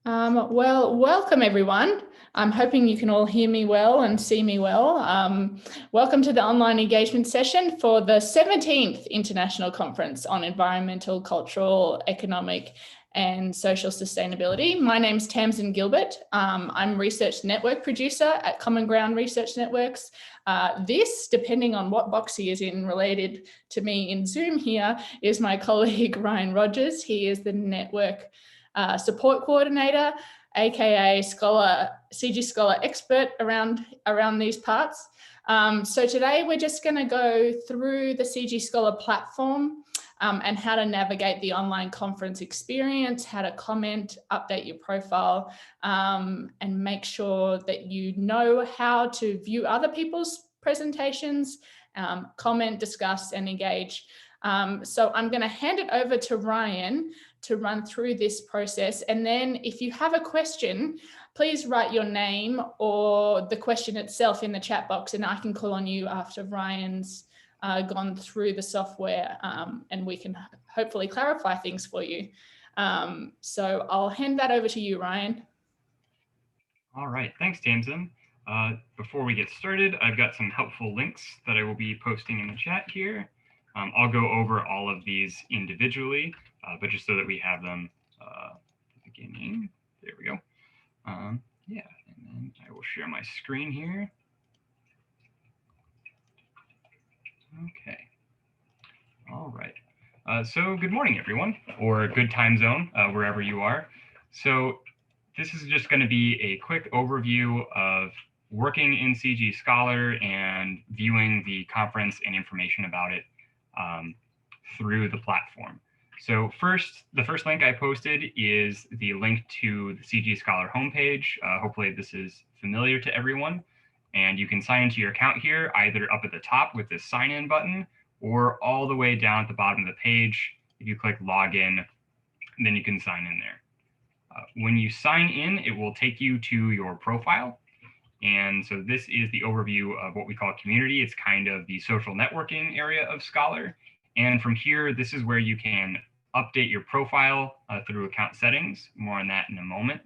Well, welcome everyone. I'm hoping you can all hear me well and see me well. Welcome to the online engagement session for the 17th International Conference on Environmental, Cultural, Economic and Social Sustainability. My name's Tamsin Gilbert. I'm Research Network Producer at Common Ground Research Networks. This, depending on what box he is in related to me in Zoom here, is my colleague Ryan Rogers. He is the network support coordinator, aka CGScholar expert around these parts. So today we're just going to go through the CGScholar platform and how to navigate the online conference experience, how to comment, update your profile, and make sure that you know how to view other people's presentations, comment, discuss, and engage. So I'm going to hand it over to Ryan to run through this process. And then if you have a question, please write your name or the question itself in the chat box, and I can call on you after Ryan's gone through the software, and we can hopefully clarify things for you. So I'll hand that over to you, Ryan. All right, thanks, Tamsin. Before we get started, I've got some helpful links that I will be posting in the chat here. I'll go over all of these individually, but just so that we have them at the beginning. There we go. Yeah, and then I will share my screen here. Okay. All right. So good morning, everyone, or good time zone, wherever you are. So this is just going to be a quick overview of working in CGScholar and viewing the conference and information about it through the platform. So the first link I posted is the link to the CGScholar homepage. Hopefully this is familiar to everyone. And you can sign into your account here, either up at the top with this sign in button, or all the way down at the bottom of the page. If you click login, then you can sign in there. When you sign in, it will take you to your profile. And so this is the overview of what we call community. It's kind of the social networking area of Scholar. And from here, this is where you can update your profile through account settings. More on that in a moment.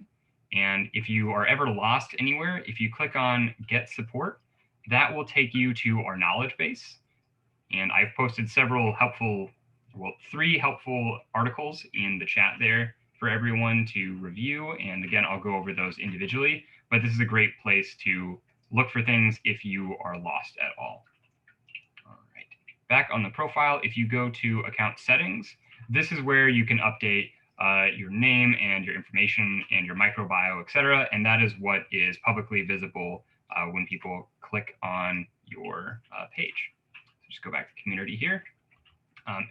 And if you are ever lost anywhere, if you click on Get Support, that will take you to our knowledge base. And I've posted three helpful articles in the chat there for everyone to review. And again, I'll go over those individually, but this is a great place to look for things if you are lost at all. All right, back on the profile, if you go to account settings, this is where you can update your name and your information and your microbiome, etc. And that is what is publicly visible when people click on your page. So just go back to community here.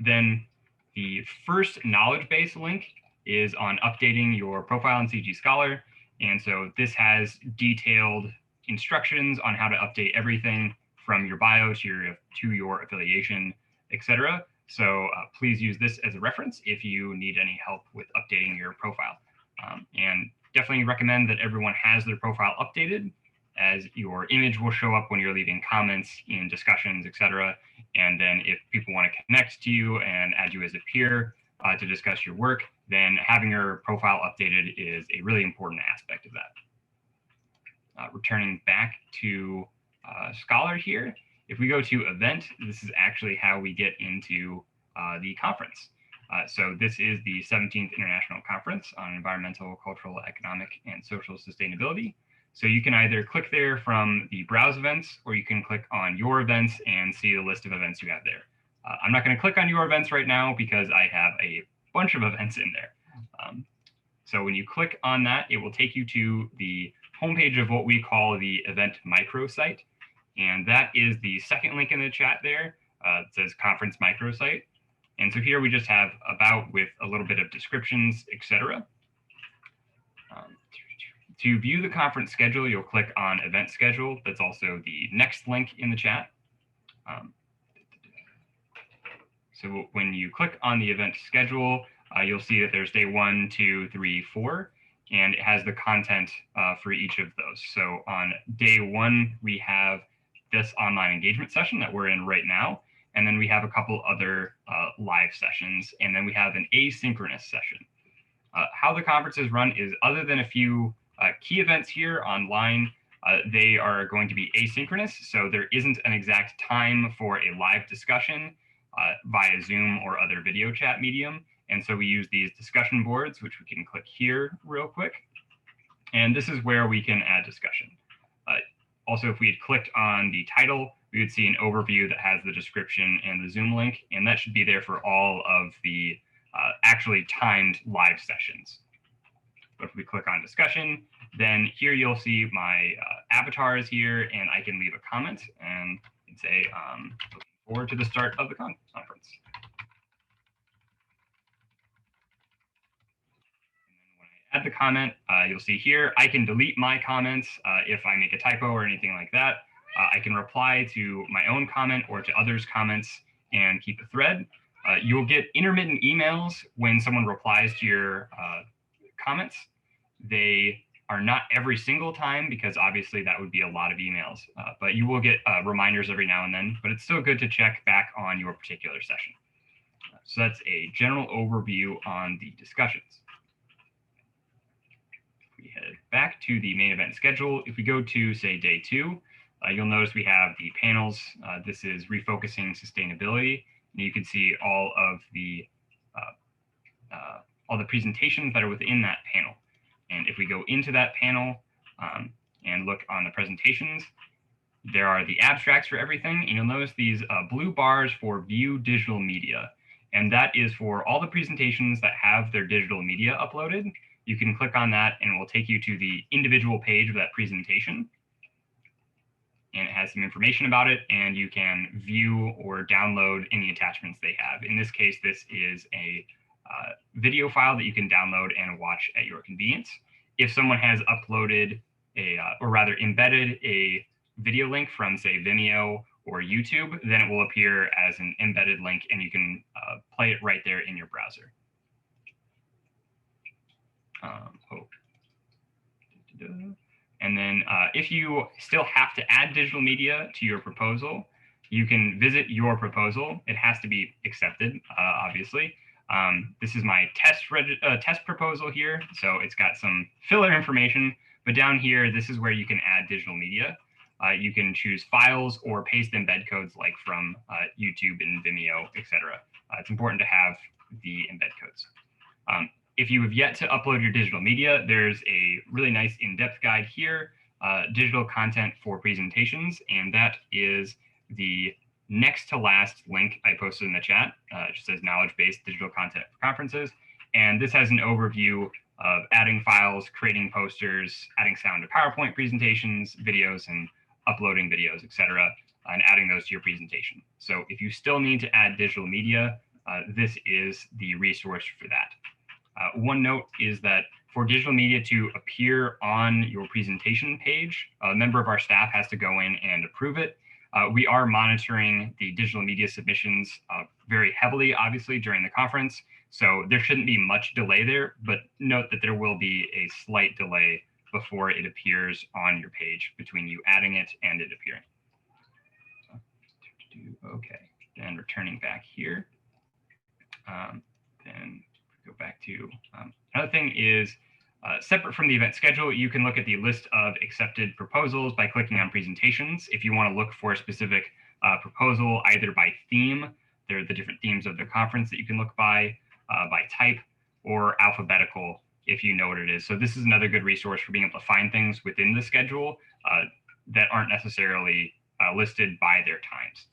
Then the first knowledge base link is on updating your profile in CGScholar. And so this has detailed instructions on how to update everything from your bio to your affiliation, etc. So please use this as a reference if you need any help with updating your profile. And definitely recommend that everyone has their profile updated, as your image will show up when you're leaving comments in discussions, etc. And then if people want to connect to you and add you as a peer to discuss your work, then having your profile updated is a really important aspect of that. Returning back to Scholar here, if we go to event, this is actually how we get into the conference. So this is the 17th International Conference on Environmental, Cultural, Economic, and Social Sustainability. So you can either click there from the browse events, or you can click on your events and see the list of events you have there. I'm not going to click on your events right now because I have a bunch of events in there. So when you click on that, it will take you to the homepage of what we call the event microsite. And that is the second link in the chat there. It says conference microsite. And so here we just have about with a little bit of descriptions, etc. To view the conference schedule, you'll click on event schedule. That's also the next link in the chat. So when you click on the event schedule, you'll see that there's day 1, 2, 3, 4, and it has the content for each of those. So on day 1, we have this online engagement session that we're in right now. And then we have a couple other live sessions, and then we have an asynchronous session. How the conference is run is, other than a few key events here online, they are going to be asynchronous. So there isn't an exact time for a live discussion via Zoom or other video chat medium. And so we use these discussion boards, which we can click here real quick. And this is where we can add discussion. Also, if we had clicked on the title, we would see an overview that has the description and the Zoom link, and that should be there for all of the actually timed live sessions. But if we click on discussion, then here you'll see my avatar is here, and I can leave a comment and say, looking forward to the start of the conference. Add the comment, you'll see here, I can delete my comments if I make a typo or anything like that. I can reply to my own comment or to others' comments and keep a thread. You'll get intermittent emails when someone replies to your comments. They are not every single time, because obviously that would be a lot of emails, but you will get reminders every now and then, but it's still good to check back on your particular session. So that's a general overview on the discussions. We head back to the main event schedule. If we go to, say, day 2, you'll notice we have the panels. This is refocusing sustainability, and you can see all of the presentations that are within that panel. And if we go into that panel and look on the presentations, there are the abstracts for everything, and you'll notice these blue bars for view digital media, and that is for all the presentations that have their digital media uploaded. You can click on that and it will take you to the individual page of that presentation. And it has some information about it, and you can view or download any attachments they have. In this case, this is a video file that you can download and watch at your convenience. If someone has uploaded or rather embedded a video link from, say, Vimeo or YouTube, then it will appear as an embedded link, and you can play it right there in your browser. And then if you still have to add digital media to your proposal, you can visit your proposal. It has to be accepted, obviously. This is my test proposal here. So it's got some filler information, but down here, this is where you can add digital media. You can choose files or paste embed codes like from YouTube and Vimeo, etc. It's important to have the embed codes. If you have yet to upload your digital media, there's a really nice in-depth guide here, digital content for presentations, and that is the next to last link I posted in the chat. It just says knowledge-based digital content for conferences. And this has an overview of adding files, creating posters, adding sound to PowerPoint presentations, videos, and uploading videos, etc., and adding those to your presentation. So if you still need to add digital media, this is the resource for that. One note is that for digital media to appear on your presentation page, a member of our staff has to go in and approve it. We are monitoring the digital media submissions very heavily, obviously, during the conference. So there shouldn't be much delay there, but note that there will be a slight delay before it appears on your page between you adding it and it appearing. Okay, then returning back here. Then go back to another thing is separate from the event schedule, you can look at the list of accepted proposals by clicking on presentations. If you want to look for a specific proposal, either by theme, there are the different themes of the conference that you can look by type, or alphabetical if you know what it is. So this is another good resource for being able to find things within the schedule that aren't necessarily listed by their times.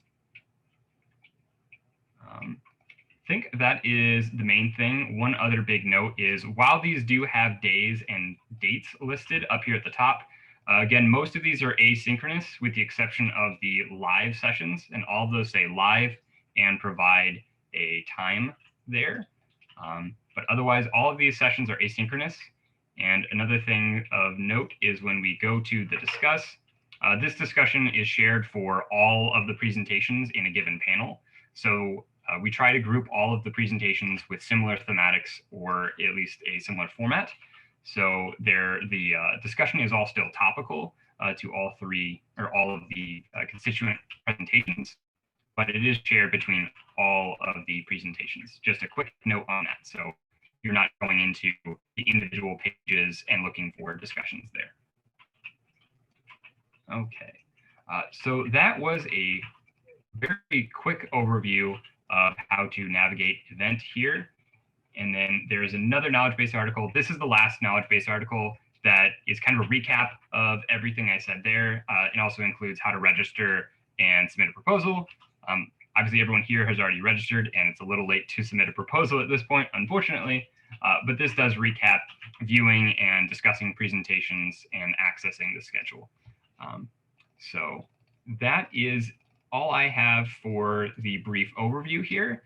I think that is the main thing. One other big note is while these do have days and dates listed up here at the top, again, most of these are asynchronous with the exception of the live sessions, and all of those say live and provide a time there. But otherwise, all of these sessions are asynchronous. And another thing of note is when we go to the discuss, this discussion is shared for all of the presentations in a given panel. So we try to group all of the presentations with similar thematics or at least a similar format. So the discussion is all still topical to all three or all of the constituent presentations, but it is shared between all of the presentations. Just a quick note on that. So you're not going into the individual pages and looking for discussions there. Okay, so that was a very quick overview of how to navigate event here. And then there's another knowledge base article. This is the last knowledge base article that is kind of a recap of everything I said there. It also includes how to register and submit a proposal. Obviously, everyone here has already registered, and it's a little late to submit a proposal at this point, unfortunately. But this does recap viewing and discussing presentations and accessing the schedule. So that is all I have for the brief overview here.